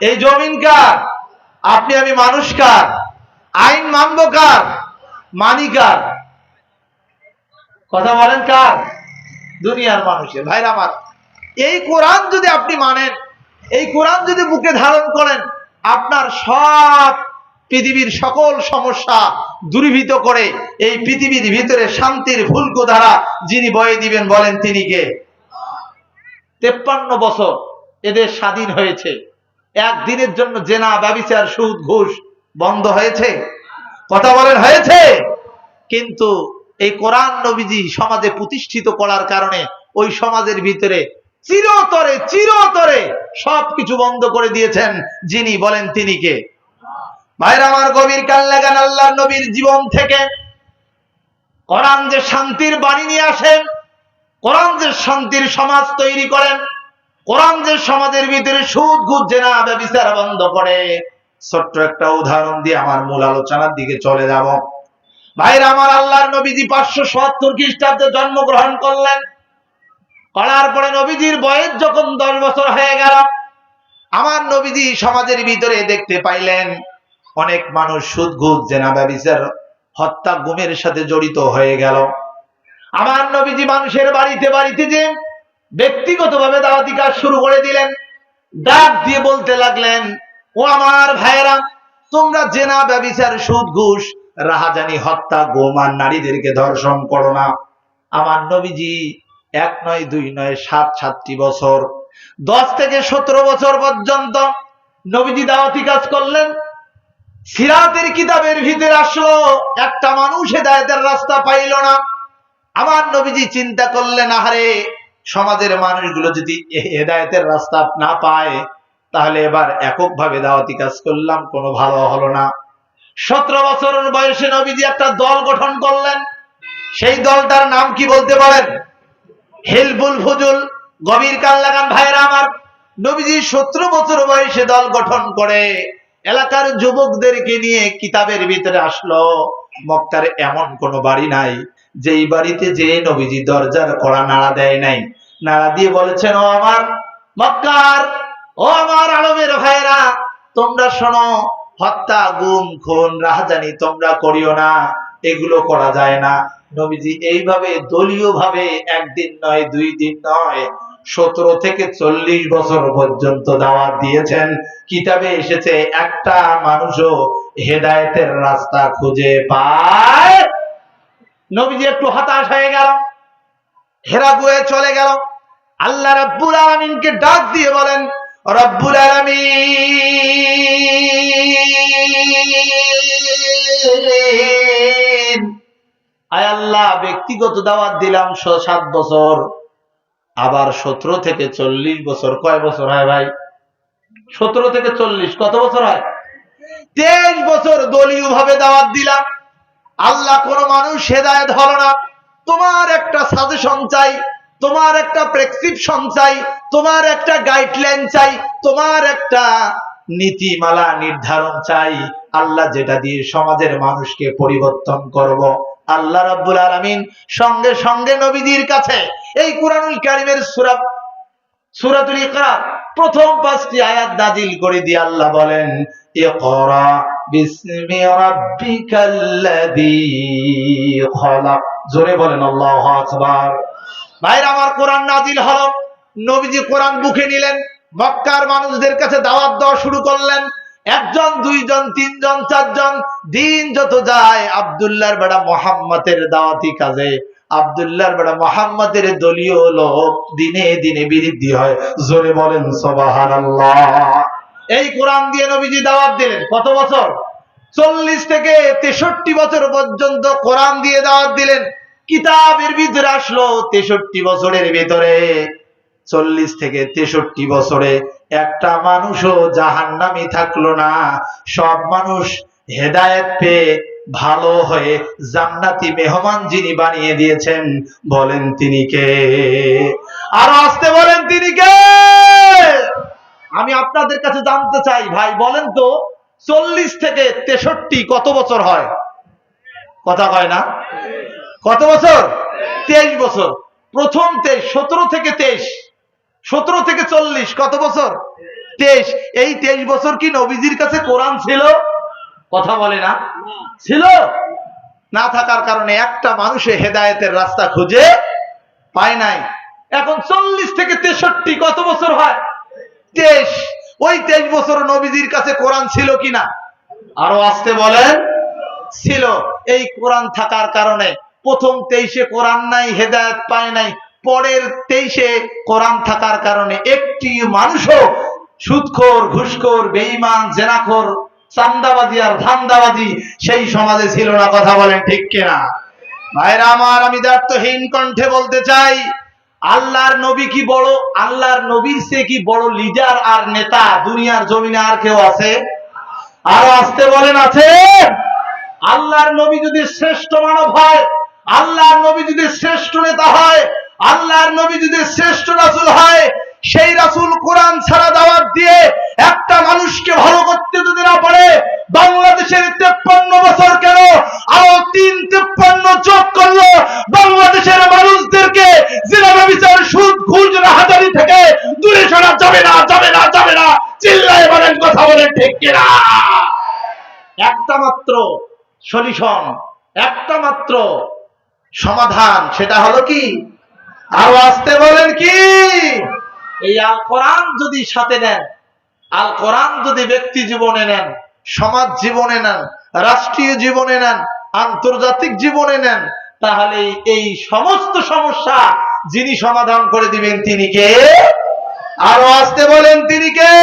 এই জমিন কার? আপনি আমি মানুষ কার? আইন মানব কার? মানি কার? কথা বলেন কার? দুনিয়ার মানুষের। ভাইরা আমার, এই কোরআন যদি আপনি মানেন, এই কোরআন যদি বুকে ধারণ করেন, আপনার সব পৃথিবীর সকল সমস্যা দূরীভূত করে এই পৃথিবীর ভিতরে শান্তির ফুলকোধারা যিনি বয়ে দিবেন, বলেন তিনি কে? 53 বছর এদের স্বাধীন হয়েছে, একদিনের জন্য জেনা, ব্যভিচার, সুদ, ঘুষ বন্ধ হয়েছে? কথা বলেন হয়েছে? কিন্তু এই কোরআন নবীজি সমাজে প্রতিষ্ঠিত করার কারণে ওই সমাজের ভিতরে চিরতরে চিরতরে সবকিছু বন্ধ করে দিয়েছেন যিনি, বলেন তিনি কে? ভাইরা আমার, গভীর কান লাগান। আল্লাহর নবীর জীবন থেকে কোরআন যে শান্তির বাণী নিয়ে আসেন, কোরআন যে শান্তির সমাজ তৈরি করেন, কোরআন যে সমাজের ভিতরে সুদ, ঘুষ, জেনা, ব্যভিচার বন্ধ করে, ছোট্ট একটা উদাহরণ দিয়ে আমার মূল আলোচনার দিকে চলে যাব। ভাইরা আমার, আল্লাহর নবীজি 570 খ্রিস্টাব্দে জন্মগ্রহণ করলেন। করার পরে নবীজির বয়স যখন 10 বছর হয়ে গেল, আমার নবীজি সমাজের ভিতরে দেখতে পাইলেন অনেক মানুষ সুদ, ঘুষ, জেনা, ব্যভিচার, হত্যা, গুমের সাথে জড়িত হয়ে গেল। আমার নবীজি মানুষের বাড়িতে বাড়িতে যে ব্যক্তিগতভাবে দাওয়াতি কাজ শুরু করে দিলেন। ডাক দিয়ে বলতে লাগলেন, ও আমার ভাইয়েরা, তোমরা জেনা, ব্যভিচার, সুদ, ঘুষ, রাহাজানি, হত্যা, গুম আর নারীদেরকে ধর্ষণ করো না। আমার নবীজি 1 নয় 2 নয় 7 বছর, 10 থেকে 17 বছর পর্যন্ত নবীজি দাওয়াতি কাজ করলেন। সিরাতের কিতাবের ভিতরে আসলো, একটা মানুষ হেদায়েতের রাস্তা পাইল না। আমার নবীজি চিন্তা করলেন, আহারে, সমাজের মানুষগুলো যদি হেদায়েতের রাস্তা না পায়, তাহলে এবার এককভাবে দাওয়াতি কাজ করলাম, কোনো ভালো হলো না। 17 বছরের বয়সে নবীজি একটা দল গঠন করলেন। সেই দলটার নাম কি বলতে পারেন? হিলফুল ফুজুল। গভীর কান লাগান ভাইরা আমার, নবীজি 17 বছর বয়সে দল গঠন করে এলাকার যুবকদেরকে নিয়ে কিতাবের ভিতরে আসলো। মক্কার এমন কোন বাড়ি নাই যেই বাড়িতে যে নবীজি দরজার কড়া নাড়া দেয় নাই। নাড়া দিয়ে বলেছেন, ও আমার মক্কার, ও আমার আলমের ভাইরা, তোমরা শোনো, হত্যা, গুম, খুন, রাহাজানি তোমরা করিও না, এগুলো করা যায় না। নবীজি এইভাবে দলীয় ভাবে একদিন নয়, 2 দিন নয়, 17 থেকে 40 বছর পর্যন্ত দাওয়াত দিয়েছেন। কিতাবে এসেছে, একটা মানুষও হেদায়েতের রাস্তা খুঁজে পায়। নবীজি একটু হতাশ হয়ে গেল, হেরা গুয়ে চলে গেল। আল্লাহ রাব্বুল আলামিনকে ডাক দিয়ে বলেন, রব্বুল আলামিন, আয় আল্লাহ, ব্যক্তিগত দাওয়াত দিলাম 7 বছর, আবার 17 থেকে 40 বছর। কয় বছর হয় ভাই? 17 থেকে 40 কত বছর হয়? 23 বছর দলীয় ভাবে দাওয়াত দিলাম। আল্লাহ, কোন মানুষ হেদায়েত হলো না। তোমার একটা সাজেশন চাই, তোমার একটা প্রেসক্রিপশন চাই, তোমার একটা গাইডলাইন চাই, তোমার একটা নীতিমালা নির্ধারণ চাই, আল্লাহ যেটা দিয়ে সমাজের মানুষকে পরিবর্তন করব। আল্লাহ রাব্বুল আলামিন সঙ্গে সঙ্গে নবীজির কাছে এই কুরআনুল কারীমের সূরাতুল ইকরা প্রথম 5টি আয়াত নাযিল করে দিয়ে আল্লাহ বলেন, ইকরা বিসমি রাব্বিকাল্লাযী খলাক। জোরে বলেন আল্লাহু আকবার। ভাইরা আমার, কোরআন নাযিল হলো, নবীজি কোরআন বুকে নিলেন, মক্কার মানুষদের কাছে দাওয়াত দেওয়া শুরু করলেন। 1 জন 2 জন 3 জন 4 জন, দিন যত যায় আব্দুল্লাহর বেটা মুহাম্মাদের দাওয়াতি কাজে, আব্দুল্লাহর বেটা মুহাম্মাদের দলীয় লোক দিনে দিনে বৃদ্ধি হয়। জোরে বলেন সুবহানাল্লাহ। এই কোরআন দিয়ে নবীজি দাওয়াত দিলেন কত বছর? 40 থেকে 63 বছর পর্যন্ত কোরআন দিয়ে দাওয়াত দিলেন। কিতাবের ভিতরে আসলো 63 বছরের ভিতরে, 40 থেকে 63 বছরে একটা মানুষও জাহান্নামী থাকলো না। সব মানুষ হেদায়েত পেয়ে ভালো হয়ে জান্নাতি মেহমান যিনি বানিয়ে দিয়েছেন, বলেন তিনি কে? আর আসতে বলেন তিনি কে? আমি আপনাদের কাছে জানতে চাই, ভাই বলেন তো, 40 থেকে 63 কত বছর হয়? কথা কয় না? কত বছর? 23 বছর। প্রথম 23, 17 থেকে 23, 17 থেকে 40 কত বছর? 23, এই 23 বছর কি নবীজির কাছে কোরআন ছিল? কথা বলে না, ছিল না। থাকার কারণে একটা মানুষে হেদায়েতের রাস্তা খুঁজে পায় নাই। এখন 40 থেকে 63 কত বছর হয়? 23। ওই 23 বছর নবীজির কাছে কোরআন ছিল কিনা? আরো আসতে বলেন, ছিল। এই কোরআন থাকার কারণে প্রথম 23-এ কোরআন নাই, হেদায়েত পায় নাই। পরের 23-এ কোরআন থাকার কারণে একটি মানুষও সুদখোর, ঘুষখোর, বেঈমান, জেনাখোর, চান্দাবাজি আর ধান্দাবাজি সেই সমাজে ছিল না। কথা বলেন ঠিক কিনা? ভাইরা আমার, আমি দায়িত্বহীন কণ্ঠে বলতে চাই, আল্লাহর নবী কি বড়, আল্লাহর নবীর চেয়ে কি বড় লিডার আর নেতা দুনিয়ার জমিনে আর কেউ আছে? আরো আসতে বলেন, আছে? আল্লাহর নবী যদি শ্রেষ্ঠ মানব হয়, আল্লাহর নবী যদি শ্রেষ্ঠ নেতা হয়, আল্লাহর নবী যদি শ্রেষ্ঠ রাসূল হয়, সেই রাসূল কোরআন ছাড়া দাওয়াত দিয়ে একটা মানুষকে ভালো করতে যদি না পারে, বাংলাদেশের 53 বছর কেন আরো 53 যোগ করলো বাংলাদেশের মানুষদেরকে জিনা ব্যভিচার, সুদ, ঘুষ, রাহাজানি থেকে দূরে সরা যাবে না, যাবে না, যাবে না। চিল্লায়ে বলেন, কথা বলেন ঠিক কিনা? একটা মাত্র সলিউশন, একটা মাত্র সমাধান, সেটা হলো কি? আরো আসতে বলেন, কি? এই আল কোরআন যদি সাথে নেন, আল কোরআন যদি ব্যক্তি জীবনে নেন, সমাজ জীবনে নেন, রাষ্ট্রীয় জীবনে নেন, আন্তর্জাতিক জীবনে নেন, তাহলে এই সমস্ত সমস্যা যিনি সমাধান করে দিবেন তিনি কে? আরো আসতে বলেন, তিনি কে?